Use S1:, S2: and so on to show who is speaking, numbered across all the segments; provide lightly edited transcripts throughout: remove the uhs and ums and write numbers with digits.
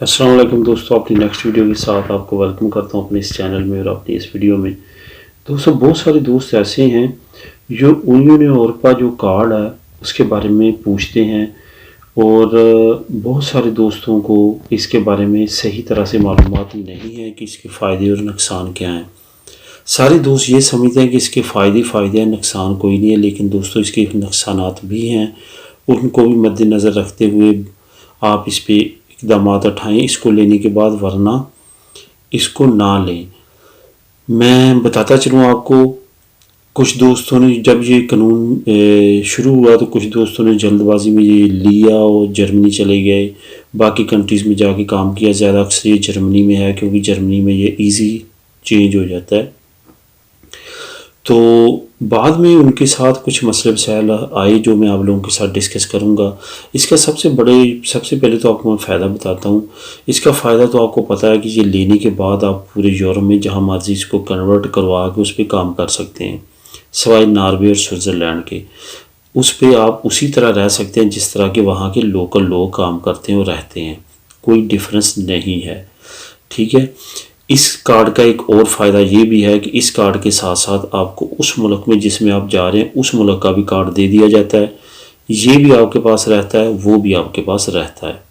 S1: अस्सलाम वालेकुम दोस्तों, अपनी नेक्स्ट वीडियो के साथ आपको वेलकम करता हूँ अपने इस चैनल में और अपनी इस वीडियो में। दोस्तों, बहुत सारे दोस्त ऐसे हैं जो यूनियन यूरोपा जो कार्ड है उसके बारे में पूछते हैं और बहुत सारे दोस्तों को इसके बारे में सही तरह से मालूमात नहीं है कि इसके फ़ायदे और नुकसान क्या हैं। सारे दोस्त ये समझते हैं कि इसके फ़ायदे हैं, नुकसान कोई नहीं है, लेकिन दोस्तों इसके नुकसानात भी हैं। उनको भी मद्देनज़र रखते हुए आप इस पे इक़दामात उठाएँ इसको लेने के बाद, वरना इसको ना लें। मैं बताता चलूँ आपको, कुछ दोस्तों ने जब ये कानून शुरू हुआ तो कुछ दोस्तों ने जल्दबाजी में ये लिया और जर्मनी चले गए, बाकी कंट्रीज़ में जाके काम किया। ज़्यादा अक्सर ये जर्मनी में है क्योंकि जर्मनी में ये ईज़ी चेंज हो जाता है। तो बाद में उनके साथ कुछ मसले मसाइल आए जो मैं आप लोगों के साथ डिस्कस करूंगा। इसका सबसे पहले तो आपको मैं फ़ायदा बताता हूँ। इसका फ़ायदा तो आपको पता है कि ये लेने के बाद आप पूरे यूरोप में जहाँ मर्जी इसको कन्वर्ट करवा के उस पर काम कर सकते हैं, सवाए नॉर्वे और स्विट्ज़रलैंड के। उस पर आप उसी तरह रह सकते हैं जिस तरह के वहाँ के लोकल लोग काम करते हैं और रहते हैं, कोई डिफरेंस नहीं है। ठीक है। इस कार्ड का एक और फ़ायदा ये भी है कि इस कार्ड के साथ साथ आपको उस मुल्क में जिसमें आप जा रहे हैं उस मुल्क का भी कार्ड दे दिया जाता है। ये भी आपके पास रहता है, वो भी आपके पास रहता है।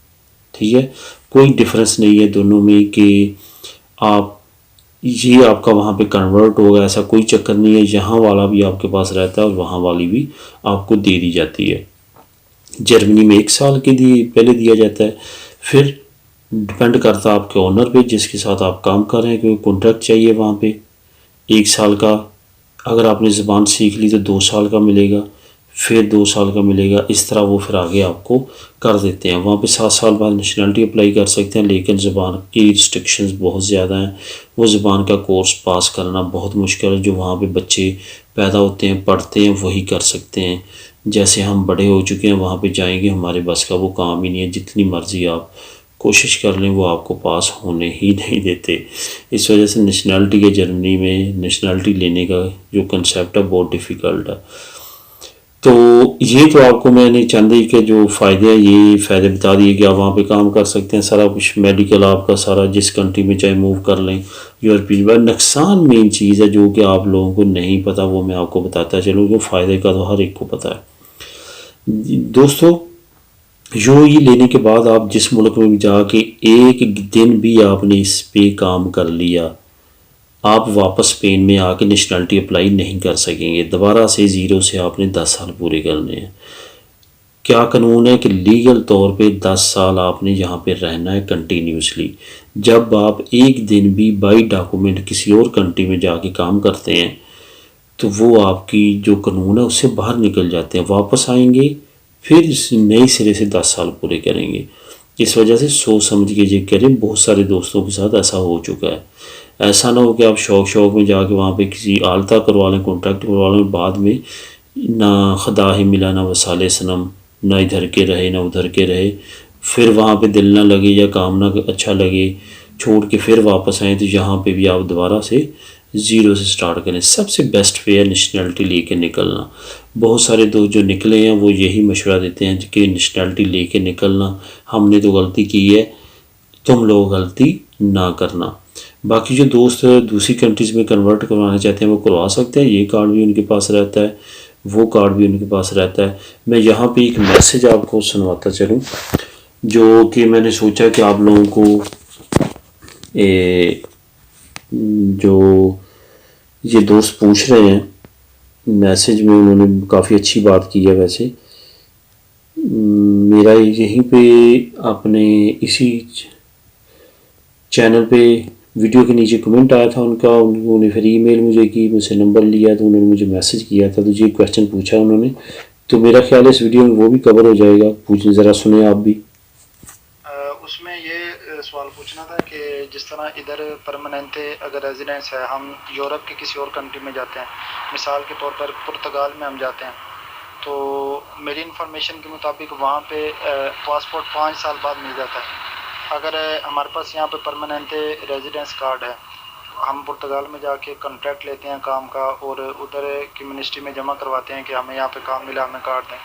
S1: ठीक है। कोई डिफरेंस नहीं है दोनों में कि आप ये आपका वहाँ पे कन्वर्ट होगा, ऐसा कोई चक्कर नहीं है। यहाँ वाला भी आपके पास रहता है और वहाँ वाली भी आपको दे दी जाती है। जर्मनी में 1 साल के लिए पहले दिया जाता है, फिर डिपेंड करता है आपके ओनर पे जिसके साथ आप काम कर रहे हैं, क्योंकि कॉन्ट्रैक्ट चाहिए वहाँ पे 1 साल का। अगर आपने ज़बान सीख ली तो 2 साल का मिलेगा, फिर 2 साल का मिलेगा। इस तरह वो फिर आगे आपको कर देते हैं। वहाँ पे 7 साल बाद नेशनलिटी अप्लाई कर सकते हैं, लेकिन ज़बान की रिस्ट्रिक्शंस बहुत ज़्यादा हैं। वो ज़बान का कोर्स पास करना बहुत मुश्किल है। जो वहाँ पे बच्चे पैदा होते हैं, पढ़ते हैं, वही कर सकते हैं। जैसे हम बड़े हो चुके हैं, वहाँ पे जाएंगे, हमारे बस का वो काम ही नहीं है। जितनी मर्ज़ी आप कोशिश कर लें, वो आपको पास होने ही नहीं देते। इस वजह से नेशनलिटी के जर्मनी में नेशनलिटी लेने का जो कंसेप्ट है बहुत डिफ़िकल्ट है। तो ये तो आपको मैंने चंद ही के जो फ़ायदे हैं ये फ़ायदे बता दिए कि आप वहाँ पे काम कर सकते हैं, सारा कुछ मेडिकल आपका सारा जिस कंट्री में चाहे मूव कर लें यूरोपियन। पर नुकसान मेन चीज़ है जो कि आप लोगों को नहीं पता, वो मैं आपको बताता चलूँ कि फ़ायदे का तो हर एक को पता है। दोस्तों, जो ये लेने के बाद आप जिस मुल्क में भी जाके एक दिन भी आपने इस पे काम कर लिया, आप वापस स्पेन में आके नेशनलिटी अप्लाई नहीं कर सकेंगे। दोबारा से ज़ीरो से आपने 10 साल पूरे करने हैं। क्या कानून है कि लीगल तौर पे 10 साल आपने यहाँ पे रहना है कंटिन्यूसली। जब आप एक दिन भी बाई डॉक्यूमेंट किसी और कंट्री में जाके काम करते हैं तो वो आपकी जो कानून है उससे बाहर निकल जाते हैं, वापस आएंगे, फिर नए सिरे से 10 साल पूरे करेंगे। इस वजह से सोच समझ के ये करें। बहुत सारे दोस्तों के साथ ऐसा हो चुका है। ऐसा ना हो कि आप शौक में जाके वहाँ पे किसी आलता करवा लें, कॉन्ट्रैक्ट करवा लें, बाद में ना खुदा ही मिला ना वसाले सनम, ना इधर के रहे ना उधर के रहे, फिर वहाँ पे दिल ना लगे या काम ना अच्छा लगे, छोड़ के फिर वापस आए तो यहाँ पे भी आप दोबारा से ज़ीरो से स्टार्ट करें। सबसे बेस्ट वे है नेशनलिटी लेके निकलना। बहुत सारे दोस्त जो निकले हैं वो यही मशवरा देते हैं कि नेशनलिटी लेके निकलना, हमने तो गलती की है, तुम लोग गलती ना करना। बाकी जो दोस्त दूसरी कंट्रीज़ में कन्वर्ट करवाना चाहते हैं वो करवा सकते हैं, ये कार्ड भी उनके पास रहता है, वो कार्ड भी उनके पास रहता है। मैं यहाँ पे एक मैसेज आपको सुनवाता चलूँ जो कि मैंने सोचा कि आप लोगों को जो ये दोस्त पूछ रहे हैं, मैसेज में उन्होंने काफ़ी अच्छी बात की है। वैसे मेरा यहीं पे अपने इसी चैनल पे वीडियो के नीचे कमेंट आया था उनका, उन्होंने फिर ईमेल मुझे की, मुझसे नंबर लिया तो उन्होंने मुझे मैसेज किया था, तो ये क्वेश्चन पूछा उन्होंने। तो मेरा ख्याल है इस वीडियो में वो भी कवर हो जाएगा। पूछने ज़रा सुने आप भी।
S2: उसमें ये सवाल पूछना था कि जिस तरह इधर परमानेंट अगर रेजिडेंस है, हम यूरोप के किसी और कंट्री में जाते हैं, मिसाल के तौर पर पुर्तगाल में हम जाते हैं, तो मेरी इन्फॉर्मेशन के मुताबिक वहाँ पे पासपोर्ट 5 साल बाद मिल जाता है। अगर हमारे पास यहाँ पे परमानेंट रेजिडेंस कार्ड है, हम पुर्तगाल में जाके कॉन्ट्रैक्ट लेते हैं काम का और उधर की मिनिस्ट्री में जमा करवाते हैं कि हमें यहाँ पे काम मिला, हमें कार्ड दें,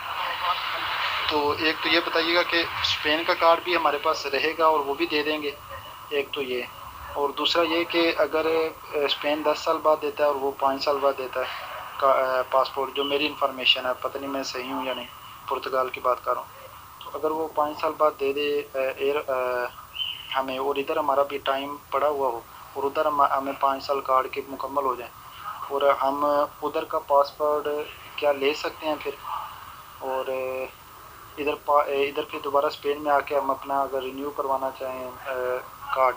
S2: तो एक तो ये बताइएगा कि स्पेन का कार्ड भी हमारे पास रहेगा और वो भी दे देंगे, एक तो ये। और दूसरा ये कि अगर स्पेन 10 साल बाद देता है और वो 5 साल बाद देता है पासपोर्ट, जो मेरी इन्फॉर्मेशन है, पता नहीं मैं सही हूँ या नहीं, पुर्तगाल की बात कर रहा हूँ, तो अगर वो 5 साल बाद दे दे हमें, और इधर हमारा भी टाइम पड़ा हुआ हो और उधर हमें 5 साल कार्ड के मुकम्मल हो जाए और हम उधर का पासपोर्ट क्या ले सकते हैं फिर, और इधर फिर दोबारा स्पेन में आके हम अपना अगर रिन्यू करवाना चाहें कार्ड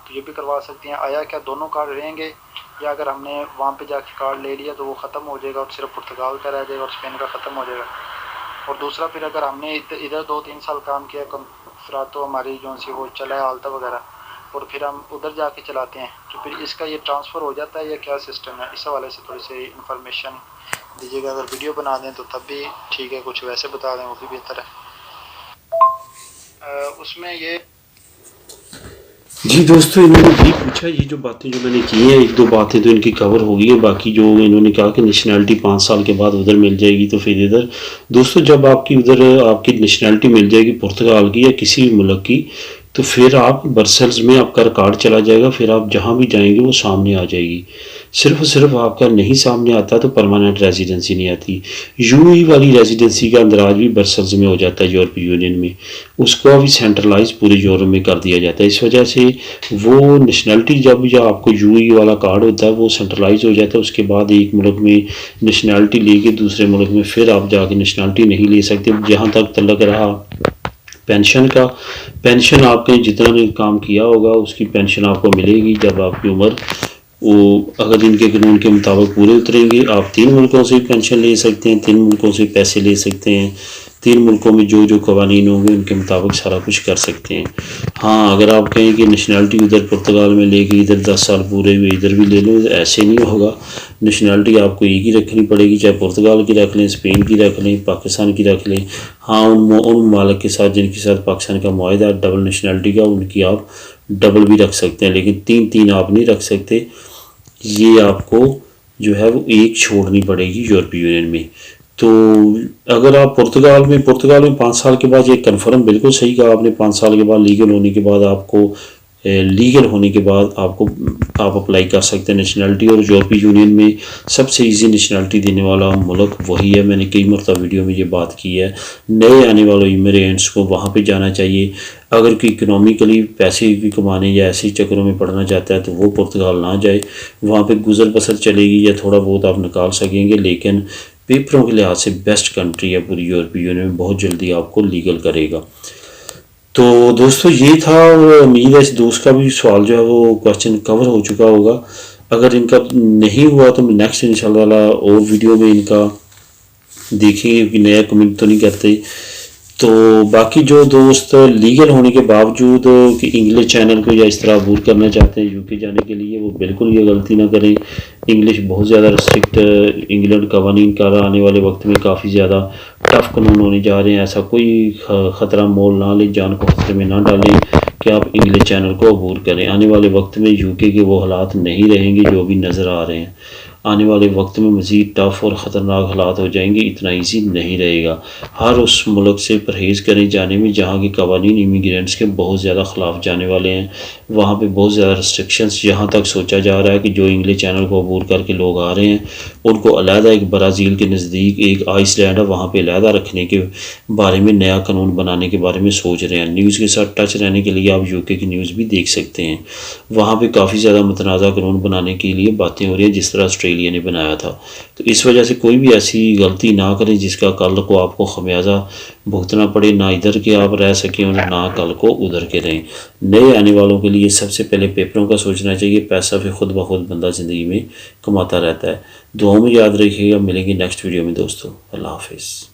S2: तो ये भी करवा सकते हैं। आया क्या दोनों कार्ड रहेंगे, या अगर हमने वहाँ पे जाके कार्ड ले लिया तो वो ख़त्म हो जाएगा और सिर्फ पुर्तगाल का रह जाएगा और स्पेन का ख़त्म हो जाएगा। और दूसरा फिर अगर हमने इधर 2-3 साल काम किया फिर तो हमारी जो सी वो चला है आलता वगैरह, और फिर हम उधर जाके चलाते हैं, तो फिर इसका ये ट्रांसफ़र हो जाता है या क्या सिस्टम है, इस हवाले से थोड़ी सी इन्फॉर्मेशन दीजिएगा। अगर वीडियो बना दें तो तब भी ठीक है, कुछ वैसे बता दें वो भी बेहतर है। उसमें ये
S1: जी दोस्तों, इन्होंने भी पूछा, ये जो बातें जो मैंने की हैं, एक दो बातें तो इनकी कवर हो गई है, बाकी जो इन्होंने कहा कि नेशनैलिटी 5 साल के बाद उधर मिल जाएगी, तो फिर इधर दोस्तों जब आपकी उधर आपकी नेशनैलिटी मिल जाएगी पुर्तगाल की या किसी भी मुल्क की, तो फिर आप ब्रसेल्स में आपका रिकॉर्ड चला जाएगा, फिर आप जहाँ भी जाएंगे वो सामने आ जाएगी। सिर्फ आपका नहीं सामने आता तो परमानेंट रेजिडेंसी नहीं आती। यूएई वाली रेजिडेंसी का अंदराज भी ब्रसेल्स में हो जाता है यूरोपीय यूनियन में, उसको अभी सेंट्रलाइज पूरे यूरोप में कर दिया जाता है। इस वजह से वो नेशनैलिटी जब आपको यूएई वाला कार्ड होता है वो सेंट्रलाइज हो जाता है, उसके बाद एक मुल्क में नेशनैलिटी लेके दूसरे मुल्क में फिर आप जाके नेशनैलिटी नहीं ले सकते। जहाँ तक तल्लक रहा पेंशन का, पेंशन आपने जितना ने काम किया होगा उसकी पेंशन आपको मिलेगी जब आपकी उम्र वो अगर इनके कानून के मुताबिक पूरे उतरेंगे। आप 3 मुल्कों से पेंशन ले सकते हैं, 3 मुल्कों से पैसे ले सकते हैं, 3 मुल्कों में जो जो कवानीन होंगे उनके मुताबिक सारा कुछ कर सकते हैं। हाँ, अगर आप कहें कि नेशनैलिटी उधर पुर्तगाल में लेके इधर 10 साल पूरे हुए इधर भी ले लो, ऐसे नहीं होगा। नेशनैलिटी आपको एक ही रखनी पड़ेगी, चाहे पुर्तगाल की रख लें, स्पेन की रख लें, पाकिस्तान की रख लें। हाँ, उन ममालिक के साथ जिनके साथ पाकिस्तान का मुआहदा डबल नेशनैलिटी का, उनकी आप डबल भी रख सकते हैं, लेकिन 3 आप नहीं रख सकते। ये आपको जो है वो एक छोड़नी पड़ेगी यूरोपीय यूनियन में। तो अगर आप पुर्तगाल में 5 साल के बाद, ये कंफर्म बिल्कुल सही कहा आपने, 5 साल के बाद लीगल होने के बाद आपको आप अप्लाई कर सकते हैं नेशनैलिटी। और यूरोपीय यूनियन में सबसे इजी नेशनैलिटी देने वाला मुल्क वही है। मैंने कई मरतबा वीडियो में ये बात की है। नए आने वालों इमिग्रेंट्स को वहाँ पे जाना चाहिए। अगर कोई इकोनॉमिकली पैसे भी कमाने या ऐसे ही चक्करों में पड़ना चाहता है तो वो पुर्तगाल ना जाए, वहाँ पे गुजर बसर चलेगी या थोड़ा बहुत आप निकाल सकेंगे, लेकिन पेपरों के लिहाज से बेस्ट कंट्री है पूरी यूरोपीय यूनियन में, बहुत जल्दी आपको लीगल करेगा। तो दोस्तों ये था, और उम्मीद है इस दोस्त का भी सवाल जो है वो क्वेश्चन कवर हो चुका होगा। अगर इनका नहीं हुआ तो नेक्स्ट इंशाल्लाह और वीडियो में इनका देखेंगे कि नया कमेंट तो नहीं करते। तो बाकी जो दोस्त लीगल होने के बावजूद कि इंग्लिश चैनल को या इस तरह अबूर करना चाहते हैं यूके जाने के लिए, वो बिल्कुल ये गलती ना करें। इंग्लिश बहुत ज़्यादा रिस्ट्रिक्ट इंग्लैंड कवानीन का आने वाले वक्त में काफ़ी ज़्यादा टफ कानून होने जा रहे हैं। ऐसा कोई ख़तरा मोल ना लें, जान को खतरे में ना डालें कि आप इंग्लिश चैनल को अबूर करें। आने वाले वक्त में यूके के वो हालात नहीं रहेंगे जो अभी नज़र आ रहे हैं। आने वाले वक्त में मज़ीद टफ़ और ख़तरनाक हालात हो जाएंगे, इतना ईजी नहीं रहेगा। हर उस मुल्क से परहेज़ करें जाने में जहाँ के कवानीन इमिग्रेंट्स के बहुत ज़्यादा ख़िलाफ़ जाने वाले हैं। वहाँ पे बहुत ज़्यादा रिस्ट्रिक्शंस, यहाँ तक सोचा जा रहा है कि जो इंग्लिश चैनल को अबूर करके लोग आ रहे हैं उनको अलहदा एक ब्राज़ील के नज़दीक एक आइसलैंड है, वहाँ पर अलहदा रखने के बारे में नया कानून बनाने के बारे में सोच रहे हैं। न्यूज़ के साथ टच रहने के लिए आप यूके की न्यूज़ भी देख सकते हैं। वहाँ पर काफ़ी ज़्यादा मतनाज़ा कानून बनाने के लिए बातें हो रही हैं, जिस तरह ऑस्ट्रेलिया ने बनाया था। तो इस वजह से कोई भी ऐसी गलती ना करें जिसका कल को आपको खमियाजा भुगतना पड़े, ना इधर के आप रह सकें और ना कल को उधर के रहें। नए आने वालों के लिए सबसे पहले पेपरों का सोचना चाहिए। पैसा फिर खुद ब खुद बंदा ज़िंदगी में कमाता रहता है। दुआओं में याद रखिएगा। मिलेंगे नेक्स्ट वीडियो में दोस्तों। अल्लाह हाफिज़।